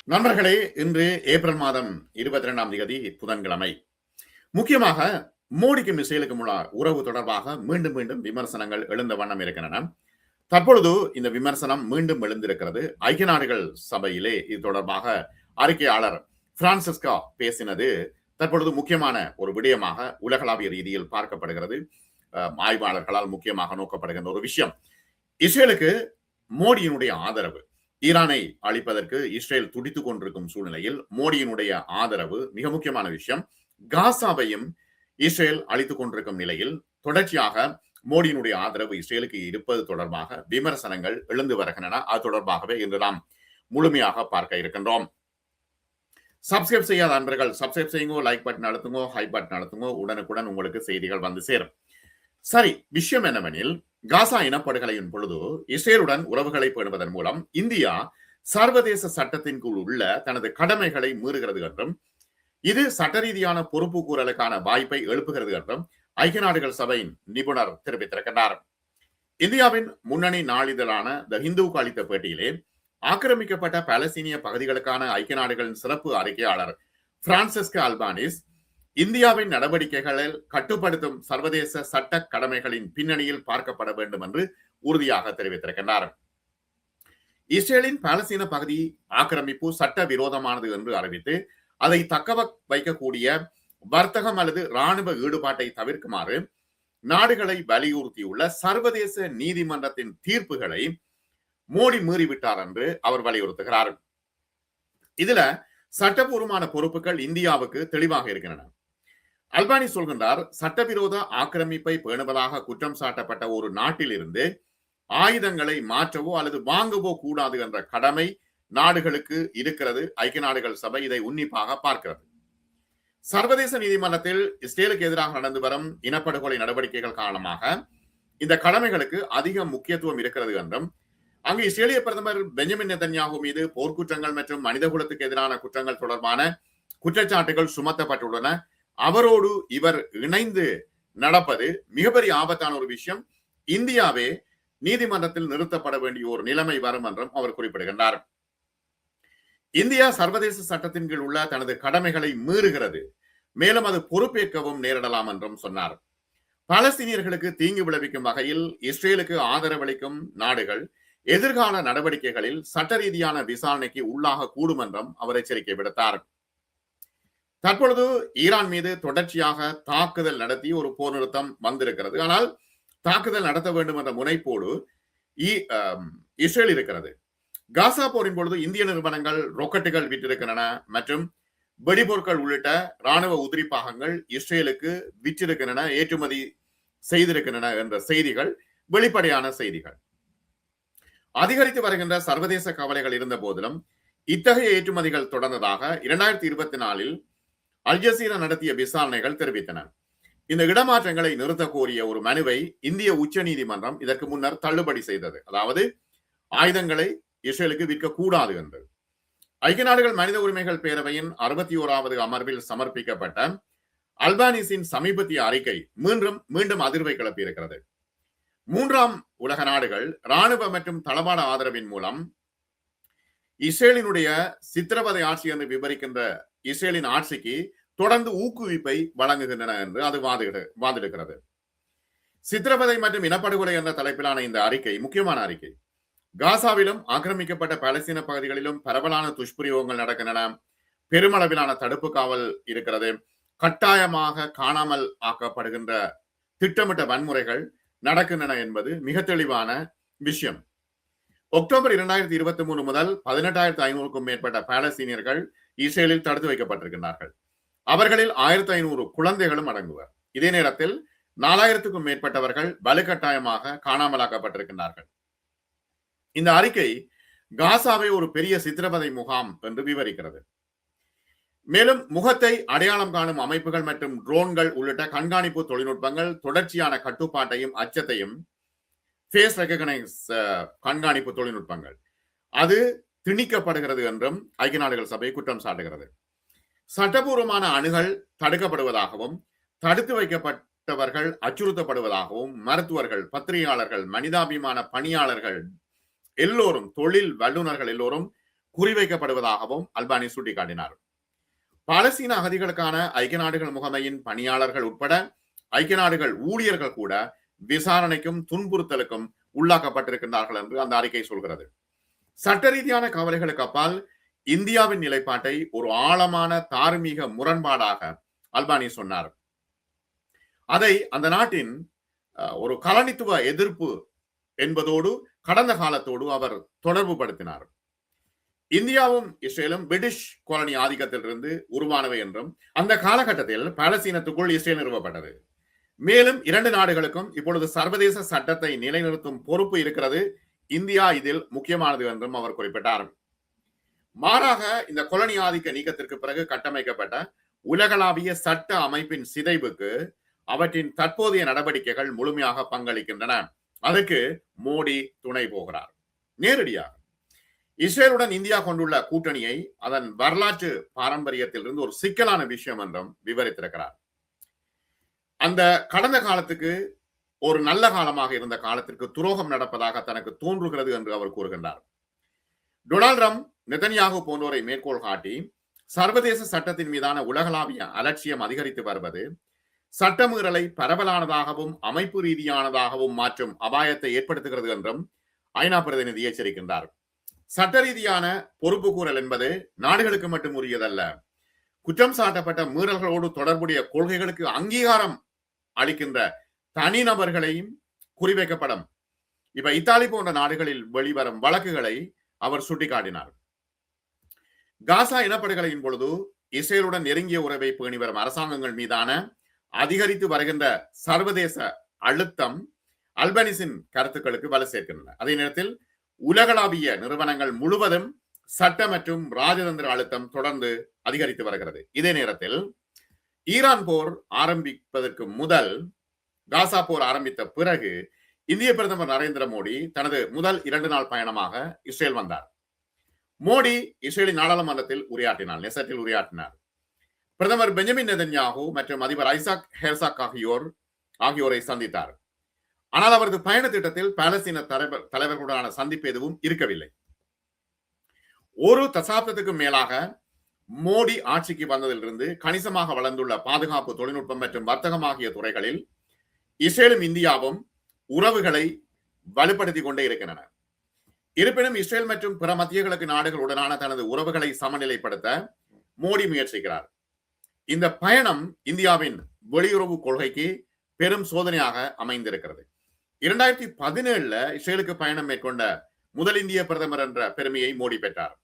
நண்பர்களே, இன்று ஏப்ரல் மாதம் 22ஆம் தேதி புதன்கிழமை. முக்கியமாக மோடிக்கும் இஸ்ரேலுக்கும் உள்ள உறவு தொடர்பாக மீண்டும் மீண்டும் விமர்சனங்கள் எழுந்த வண்ணம் இருக்கின்றன. தற்பொழுது இந்த விமர்சனம் மீண்டும் எழுந்திருக்கிறது. ஐக்கிய நாடுகள் சபையிலே இது தொடர்பாக அறிக்கையாளர் பிரான்சிஸ்கா பேசினது தற்பொழுது முக்கியமான ஒரு விடயமாக உலகளாவிய ரீதியில் பார்க்கப்படுகிறது. ஆய்வாளர்களால் முக்கியமாக நோக்கப்படுகின்ற ஒரு விஷயம், இஸ்ரேலுக்கு மோடியினுடைய ஆதரவு. ஈரானை அழிப்பதற்கு இஸ்ரேல் துடித்துக் கொண்டிருக்கும் சூழ்நிலையில் மோடியினுடைய ஆதரவு மிக முக்கியமான விஷயம். காசாவையும் இஸ்ரேல் அழித்துக் கொண்டிருக்கும் நிலையில் தொடர்ச்சியாக மோடியினுடைய ஆதரவு இஸ்ரேலுக்கு இருப்பது தொடர்பாக விமர்சனங்கள் எழுந்து வருகின்றன. அது தொடர்பாகவே இன்று நாம் முழுமையாக பார்க்க இருக்கின்றோம். சப்ஸ்கிரைப் செய்யாத நண்பர்கள் சப்ஸ்கிரைப் செய்யுங்க, லைக் பட்டன் அழுத்துங்க, ஹை பட்டன் அழுத்துங்க. உடனுக்குடன் உங்களுக்கு செய்திகள் வந்து சேரும். சரி, விஷயம் என்னவெனில், காசா இனப்படுகொலையின் பொழுது இஸ்ரேலுடன் உறவுகளை பேணுவதன் மூலம் இந்தியா சர்வதேச சட்டத்தின் கீழ் உள்ள தனது கடமைகளை மீறுகிறது என்றும், இது சட்ட ரீதியான பொறுப்பு கூறலுக்கான வாய்ப்பை எழுப்புகிறது என்றும் ஐக்கிய நாடுகள் சபையின் நிபுணர் தெரிவித்திருக்கிறார். இந்தியாவின் முன்னணி நாளிதழான த ஹிந்துவுக்கு அளித்த பேட்டியிலே ஆக்கிரமிக்கப்பட்ட பாலஸ்தீனிய பகுதிகளுக்கான ஐக்கிய நாடுகளின் சிறப்பு அறிக்கையாளர் பிரான்சிஸ்கா அல்பானிஸ் இந்தியாவின் நடவடிக்கைகளில் கட்டுப்படுத்தும் சர்வதேச சட்ட கடமைகளின் பின்னணியில் பார்க்கப்பட வேண்டும் என்று உறுதியாக தெரிவித்திருக்கின்றார். இஸ்ரேலின் பாலஸ்தீன பகுதி ஆக்கிரமிப்பு சட்ட விரோதமானது என்று அறிவித்து அதை தக்க வைக்கக்கூடிய வர்த்தகம் அல்லது இராணுவ ஈடுபாட்டை தவிர்க்குமாறு நாடுகளை வலியுறுத்தியுள்ள சர்வதேச நீதிமன்றத்தின் தீர்ப்புகளை மோடி மீறிவிட்டார் என்று அவர் வலியுறுத்துகிறார். இதுல சட்டபூர்வமான பொறுப்புகள் இந்தியாவுக்கு தெளிவாக இருக்கின்றன. அல்பானி சொல்கின்றார், சட்டவிரோத ஆக்கிரமிப்பை பேணுவதாக குற்றம் சாட்டப்பட்ட ஒரு நாட்டில் இருந்து ஆயுதங்களை மாற்றவோ அல்லது வாங்கவோ கூடாது என்ற கடமை நாடுகளுக்கு இருக்கிறது. ஐக்கிய நாடுகள் சபை இதை உன்னிப்பாக பார்க்கிறது. சர்வதேச நீதிமன்றத்தில் இஸ்ரேலுக்கு எதிராக நடந்து வரும் இனப்படுகொலை நடவடிக்கைகள் காரணமாக இந்த கடமைகளுக்கு அதிக முக்கியத்துவம் இருக்கிறது என்றும், அங்கு இஸ்ரேலிய பிரதமர் பெஞ்சமின் நெதன்யாகு மீது போர்க்குற்றங்கள் மற்றும் மனிதகுலத்துக்கு எதிரான குற்றங்கள் தொடர்பான குற்றச்சாட்டுகள் சுமத்தப்பட்டுள்ளன. அவரோடு இவர் இணைந்து நடப்பது மிகப்பெரிய ஆபத்தான ஒரு விஷயம். இந்தியாவே நீதிமன்றத்தில் நிறுத்தப்பட வேண்டிய ஒரு நிலைமை வரும் என்றும் அவர் குறிப்பிடுகின்றார். இந்தியா சர்வதேச சட்டத்தின் கீழ் உள்ள தனது கடமைகளை மீறுகிறது, மேலும் அது பொறுப்பேற்கவும் நேரிடலாம் என்றும் சொன்னார். பாலஸ்தீனியர்களுக்கு தீங்கு விளைவிக்கும் வகையில் இஸ்ரேலுக்கு ஆதரவளிக்கும் நாடுகள் எதிர்கால நடவடிக்கைகளில் சட்ட ரீதியான விசாரணைக்கு உள்ளாக கூடும் என்றும் அவர் எச்சரிக்கை விடுத்தார். தற்பொழுது ஈரான் மீது தொடர்ச்சியாக தாக்குதல் நடத்தி ஒரு போர் நிறுத்தம் வந்திருக்கிறது. ஆனால் தாக்குதல் நடத்த வேண்டும் என்ற முனைப்போடு இஸ்ரேல் இருக்கிறது. காசா போரின் பொழுது இந்திய நிறுவனங்கள் ராக்கெட்டுகள் விற்றிருக்கின்றன மற்றும் வெடிபொருட்கள் உள்ளிட்ட ராணுவ உதிரி பாகங்கள் இஸ்ரேலுக்கு விற்றிருக்கின்றன, ஏற்றுமதி செய்திருக்கின்றன என்ற செய்திகள் வெளிப்படையான செய்திகள். அதிகரித்து வருகின்ற சர்வதேச கவலைகள் இருந்த போதிலும் இத்தகைய ஏற்றுமதிகள் தொடர்ந்ததாக 2024 அல் ஜசீரா நடத்திய விசாரணைகள் தெரிவித்தன. இந்த இடமாற்றங்களை நிறுத்த கோரிய ஒரு மனுவை இந்திய உச்ச நீதிமன்றம் இதற்கு முன்னர் தள்ளுபடி செய்தது. அதாவது ஆயுதங்களை இஸ்ரேலுக்கு விற்கக்கூடாது என்று. ஐக்கிய நாடுகள் மனித உரிமைகள் பேரவையின் 61வது அமர்வில் சமர்ப்பிக்கப்பட்ட அல்பானிஸின் சமீபத்திய அறிக்கை மீண்டும் அதிர்வை கிளப்பியிருக்கிறது. 3ஆம் உலக நாடுகள் இராணுவ மற்றும் தளவாட ஆதரவின் மூலம் இஸ்ரேலினுடைய சித்திரவதை ஆட்சி என்று விவரிக்கின்ற இஸ்ரேலின் ஆட்சிக்கு தொடர்ந்து ஊக்குவிப்பை வழங்குகின்றன என்று அது வாதிடுகிறது. சித்திரவதை மற்றும் இனப்படுகொலை என்ற தலைப்பிலான இந்த அறிக்கை முக்கியமான அறிக்கை. காசாவிலும் ஆக்கிரமிக்கப்பட்ட பாலஸ்தீன பகுதிகளிலும் பரவலான துஷ்பிரயோகங்கள் நடக்கின்றன. பெருமளவிலான தடுப்பு காவல் இருக்கிறது. கட்டாயமாக காணாமல் ஆக்கப்படுகின்ற திட்டமிட்ட வன்முறைகள் நடக்கின்றன என்பது மிக தெளிவான விஷயம். அக்டோபர் 2023 முதல் 18,500க்கும் மேற்பட்ட பாலஸ்தீனியர்கள் இஸ்ரேலில் தடுத்து வைக்கப்பட்டிருக்கிறார்கள். அவர்களில் 1,500 குழந்தைகளும் அடங்குவர். இதே நேரத்தில் 4,000க்கும் மேற்பட்டவர்கள் வலுக்கட்டாயமாக காணாமலாக்கப்பட்டிருக்கிறார்கள். இந்த அறிக்கை காசாவை ஒரு பெரிய சித்திரவதை முகாம் என்று விவரிக்கிறது. மேலும் முகத்தை அடையாளம் காணும் அமைப்புகள் மற்றும் ட்ரோன்கள் உள்ளிட்ட கண்காணிப்பு தொழில்நுட்பங்கள் தொடர்ச்சியான கட்டுப்பாட்டையும் அச்சத்தையும், ஃபேஸ் ரெகக்னைஸ் கண்காணிப்பு தொழில்நுட்பங்கள் அது திணிக்கப்படுகிறது என்றும் ஐக்கிய நாடுகள் சபை குற்றம் சாட்டுகிறது. சட்டபூர்வமான அணுகல் தடுக்கப்படுவதாகவும், தடுத்து வைக்கப்பட்டவர்கள் அச்சுறுத்தப்படுவதாகவும் மருத்துவர்கள், பத்திரிகையாளர்கள், மனிதாபிமான பணியாளர்கள் எல்லோரும், தொழில் வல்லுநர்கள் எல்லோரும் குறிவைக்கப்படுவதாகவும் அல்பானி சுட்டிக்காட்டினார். பாலஸ்தீன அகதிகளுக்கான ஐக்கிய நாடுகள் முகமையின் பணியாளர்கள் உட்பட ஐக்கிய நாடுகள் ஊழியர்கள் கூட விசாரணைக்கும் துன்புறுத்தலுக்கும் உள்ளாக்கப்பட்டிருக்கின்றார்கள் என்று அந்த அறிக்கை சொல்கிறது. சட்ட ரீதியான கவலைகளுக்கு அப்பால் இந்தியாவின் நிலைப்பாட்டை ஒரு ஆழமான தார்மீக முரண்பாடாக அல்பானி சொன்னார். அதை அந்த நாட்டின் ஒரு கலனித்துவ எதிர்ப்பு என்பதோடு கடந்த காலத்தோடு அவர் தொடர்பு படுத்தினார். இந்தியாவும் இஸ்ரேலும் பிரிட்டிஷ் காலனி ஆதிக்கத்திலிருந்து உருவானவை என்றும் அந்த காலகட்டத்தில் பாலஸ்தீனத்துக்குள் இஸ்ரேல் நிறுவப்பட்டது. மேலும் இரண்டு நாடுகளுக்கும் இப்பொழுது சர்வதேச சட்டத்தை நிலைநிறுத்தும் பொறுப்பு இருக்கிறது. இந்தியா இதில் முக்கியமானது என்றும் அவர் குறிப்பிட்டார். மாறாக இந்த கொலனி ஆதிக்க நீக்கத்திற்கு பிறகு கட்டமைக்கப்பட்ட உலகளாவிய சட்ட அமைப்பின் சிதைவுக்கு அவற்றின் தற்போதைய நடவடிக்கைகள் முழுமையாக பங்களிக்கின்றன. அதற்கு மோடி துணை போகிறார். நேரடியாக இஸ்ரேலுடன் இந்தியா கொண்டுள்ள கூட்டணியை அதன் வரலாற்று பாரம்பரியத்திலிருந்து ஒரு சிக்கலான விஷயம் என்றும் விவரித்திருக்கிறார். அந்த கடந்த காலத்துக்கு ஒரு நல்ல காலமாக இருந்த காலத்திற்கு துரோகம் நடப்பதாக தனக்கு தோன்றுகிறது என்று அவர் கூறுகின்றார். டொனால்ட் ட்ரம்ப், நெதன்யாகு போன்றோரை மேற்கோள் காட்டி சர்வதேச சட்டத்தின் மீதான உலகளாவிய அலட்சியம் அதிகரித்து வருவது சட்டமீறலை பரவலானதாகவும் அமைப்பு ரீதியானதாகவும் மாற்றும் அபாயத்தை ஏற்படுத்துகிறது என்றும் ஐநா பிரதிநிதி எச்சரிக்கின்றார். சட்ட ரீதியான பொறுப்பு கூறல் என்பது நாடுகளுக்கு மட்டும் உரியதல்ல. குற்றம் சாட்டப்பட்ட மீறல்களோடு தொடர்புடைய கொள்கைகளுக்கு அங்கீகாரம் அளிக்கின்ற தனிநபர்களையும் குறிவைக்கப்படும். இப்ப இத்தாலி போன்ற நாடுகளில் வெளிவரும் வழக்குகளை அவர் சுட்டிக்காட்டினார். காசா இனப்படுகொலையின் பொழுது இஸ்ரேலுடன் நெருங்கிய உறவை பேணி வரும் அரசாங்கங்கள் மீதான அதிகரித்து வருகின்ற சர்வதேச அழுத்தம் அல்பனிஸின் கருத்துக்களுக்கு வலு சேர்க்கின்றன. அதே நேரத்தில் உலகளாவிய நிறுவனங்கள் முழுவதும் சட்ட மற்றும் ராஜதந்திர அழுத்தம் தொடர்ந்து அதிகரித்து வருகிறது. இதே நேரத்தில் ஈரான் போர் ஆரம்பிப்பதற்கு முதல் காசா போர் ஆரம்பித்த பிறகு இந்திய பிரதமர் நரேந்திர மோடி தனது முதல் 2 நாள் பயணமாக இஸ்ரேல் வந்தார். மோடி இஸ்ரேலின் நாடாளுமன்றத்தில் உரையாற்றினார், நெசட்டில் உரையாற்றினார். பிரதமர் பெஞ்சமின் நெதன்யாகு மற்றும் அதிபர் ஐசாக் ஹெர்சாக் ஆகியோரை சந்தித்தார். ஆனால் அவரது பயண திட்டத்தில் பாலஸ்தீன தலைவர்களுடனான சந்திப்பு எதுவும் இருக்கவில்லை. ஒரு தசாப்தத்துக்கு மேலாக மோடி ஆட்சிக்கு வந்ததிலிருந்து கணிசமாக வளர்ந்துள்ள பாதுகாப்பு, தொழில்நுட்பம் மற்றும் வர்த்தகம் ஆகிய துறைகளில் இஸ்ரேலும் இந்தியாவும் உறவுகளை வலுப்படுத்திக் கொண்டே இருக்கின்றன. இருப்பினும் இஸ்ரேல் மற்றும் பிற மத்திய கிழக்கு நாடுகளுடனான தனது உறவுகளை சமநிலைப்படுத்த மோடி முயற்சிக்கிறார். இந்த பயணம் இந்தியாவின் வெளியுறவு கொள்கைக்கு பெரும் சோதனையாக அமைந்திருக்கிறது. 2017 இஸ்ரேலுக்கு பயணம் மேற்கொண்ட முதல் இந்திய பிரதமர் என்ற பெருமையை மோடி பெற்றார்.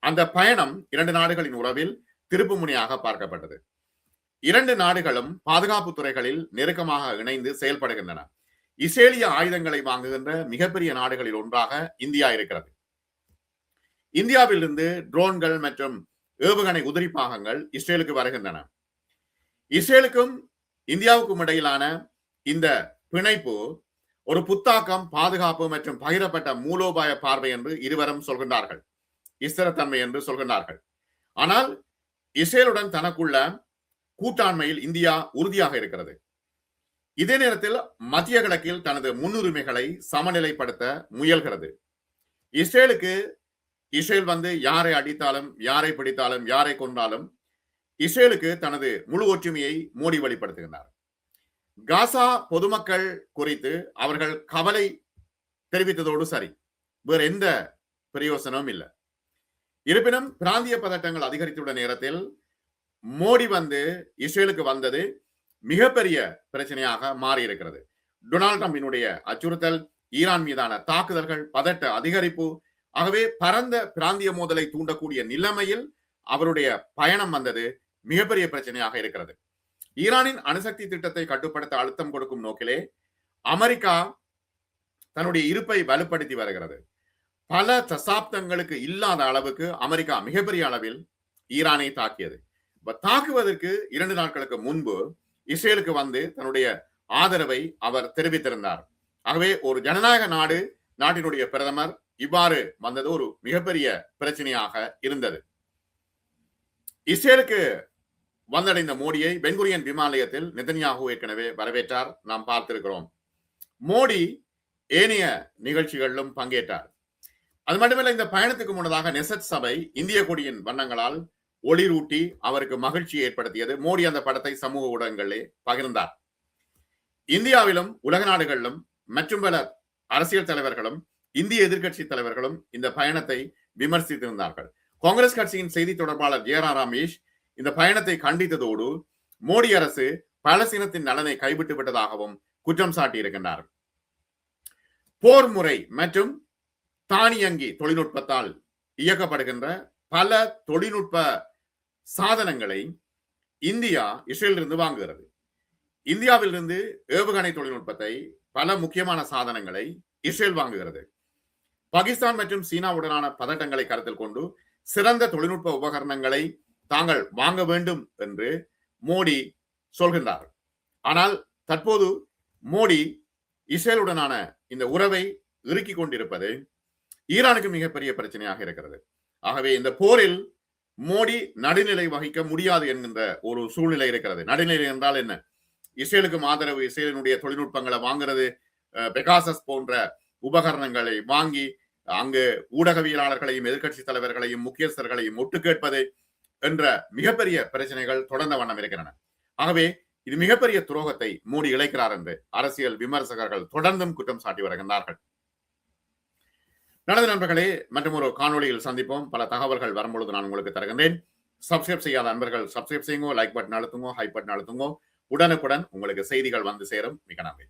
அந்த பயணம் 2 நாடுகளின் உறவில் திருப்பு முனையாக பார்க்கப்பட்டது. 2 நாடுகளும் பாதுகாப்பு துறைகளில் நெருக்கமாக இணைந்து செயல்படுகின்றன. இஸ்ரேலிய ஆயுதங்களை வாங்குகின்ற மிகப்பெரிய நாடுகளில் ஒன்றாக இந்தியா இருக்கிறது. இந்தியாவிலிருந்து ட்ரோன்கள் மற்றும் ஏவுகணை உதிரி பாகங்கள் இஸ்ரேலுக்கு வருகின்றன. இஸ்ரேலுக்கும் இந்தியாவுக்கும் இடையிலான இந்த பிணைப்பு ஒரு புத்தாக்கம், பாதுகாப்பு மற்றும் பகிரப்பட்ட மூலோபாய பார்வை என்று இருவரும் சொல்கின்றார்கள். ஸ்திரத்தன்மை என்று சொல்கின்றார்கள். ஆனால் இஸ்ரேலுடன் தனக்குள்ள கூட்டாண்மையில் இந்தியா உறுதியாக இருக்கிறது. இதே நேரத்தில் மத்திய கிழக்கில் தனது முன்னுரிமைகளை சமநிலைப்படுத்த முயல்கிறது. இஸ்ரேல் யாரை அடித்தாலும், யாரை பிடித்தாலும், யாரை கொன்றாலும் இஸ்ரேலுக்கு தனது முழு ஒற்றுமையை மோடி வெளிப்படுத்துகின்றார். காசா பொதுமக்கள் குறித்து அவர்கள் கவலை தெரிவித்ததோடு சரி, வேறு எந்த பிரயோசனமும் இல்லை. இருப்பினும் பிராந்திய பதட்டங்கள் அதிகரித்துள்ள நேரத்தில் மோடி இஸ்ரேலுக்கு வந்தது மிகப்பெரிய பிரச்சனையாக மாறி இருக்கிறது. டொனால்ட் ட்ரம்பினுடைய அச்சுறுத்தல், ஈரான் மீதான தாக்குதல்கள், பதட்ட அதிகரிப்பு, ஆகவே பரந்த பிராந்திய மோதலை தூண்டக்கூடிய நிலைமையில் அவருடைய பயணம் மிகப்பெரிய பிரச்சனையாக இருக்கிறது. ஈரானின் அணுசக்தி திட்டத்தை கட்டுப்படுத்த அழுத்தம் கொடுக்கும் நோக்கிலே அமெரிக்கா தன்னுடைய இருப்பை வலுப்படுத்தி வருகிறது. பல தசாப்தங்களுக்கு இல்லாத அளவுக்கு அமெரிக்கா மிகப்பெரிய அளவில் ஈரானை தாக்கியது. தாக்குவதற்கு 2 நாட்களுக்கு முன்பு இஸ்ரேலுக்கு தன்னுடைய ஆதரவை அவர் தெரிவித்திருந்தார். ஆகவே ஒரு ஜனநாயக நாட்டினுடைய பிரதமர் இவ்வாறு வந்தது ஒரு மிகப்பெரிய பிரச்சனையாக இருந்தது. இஸ்ரேலுக்கு வந்தடைந்த மோடியை பென்குரியன் விமான நிலையத்தில் நெதன்யாகு ஏற்கனவே வரவேற்றார், நாம் பார்த்திருக்கிறோம். மோடி ஏனைய நிகழ்ச்சிகளிலும் பங்கேற்றார். அது மட்டுமல்ல, இந்த பயணத்துக்கு முன்னதாக நெசட் சபை இந்திய கொடியின் வண்ணங்களால் ஒளிரூட்டி அவருக்கு மகிழ்ச்சியை ஏற்படுத்தியது. மோடி அந்த படத்தை சமூக ஊடகங்களிலே பகிர்ந்தார். இந்தியாவிலும் உலக நாடுகளிலும் மற்றும் பல அரசியல் தலைவர்களும் இந்திய எதிர்க்கட்சி தலைவர்களும் இந்த பயணத்தை விமர்சித்திருந்தார்கள். காங்கிரஸ் கட்சியின் செய்தி தொடர்பாளர் ஜெயராம் ரமேஷ் இந்த பயணத்தை கண்டித்ததோடு மோடி அரசு பாலஸ்தீனத்தின் நலனை கைவிட்டு விட்டதாகவும் குற்றம் சாட்டியிருக்கின்றார். போர் முறை மற்றும் தானியங்கி தொழில்நுட்பத்தால் இயக்கப்படுகின்ற பல தொழில்நுட்ப சாதனங்களை இந்தியா இஸ்ரேலிலிருந்து வாங்குகிறது. இந்தியாவிலிருந்து ஏவுகணை தொழில்நுட்பத்தை, பல முக்கியமான சாதனங்களை இஸ்ரேல் வாங்குகிறது. பாகிஸ்தான் மற்றும் சீனாவுடனான பதட்டங்களை கருத்தில் கொண்டு சிறந்த தொழில்நுட்ப உபகரணங்களை தாங்கள் வாங்க வேண்டும் என்று மோடி சொல்கின்றார். ஆனால் தற்போது மோடி இஸ்ரேலுடனான இந்த உறவை இறுக்கிக் கொண்டிருப்பது ஈரானுக்கு மிகப்பெரிய பிரச்சனையாக இருக்கிறது. ஆகவே இந்த போரில் மோடி நடுநிலை வகிக்க முடியாது என்கின்ற ஒரு சூழ்நிலை இருக்கிறது. நடுநிலை என்றால் என்ன? இஸ்ரேலுக்கு ஆதரவு, இஸ்ரேலினுடைய தொழில்நுட்பங்களை வாங்குறது, பெகாசஸ் போன்ற உபகரணங்களை வாங்கி அங்கு ஊடகவியலாளர்களையும் எதிர்கட்சி தலைவர்களையும் முக்கியஸ்தர்களையும் ஒட்டு கேட்பது என்ற மிகப்பெரிய பிரச்சனைகள் தொடர்ந்த வண்ணம் இருக்கின்றன. ஆகவே இது மிகப்பெரிய துரோகத்தை மோடி இழைக்கிறார் என்று அரசியல் விமர்சகர்கள் தொடர்ந்தும் குற்றம் சாட்டி வருகின்றார்கள். நல்லது நண்பர்களே, மற்றும் ஒரு காணொலியில் சந்திப்போம். பல தகவல்கள் வரும்பொழுது நான் உங்களுக்கு தருகின்றேன். சப்ஸ்கிரைப் செய்யாத நண்பர்கள் சப்ஸ்கிரைப் செய்யுங்க, லைக் பட்டன் அழுத்துங்க, ஹை பட்டன் அழுத்துங்க. உடனுக்குடன் உங்களுக்கு செய்திகள் வந்து சேரும். மிக நன்றி.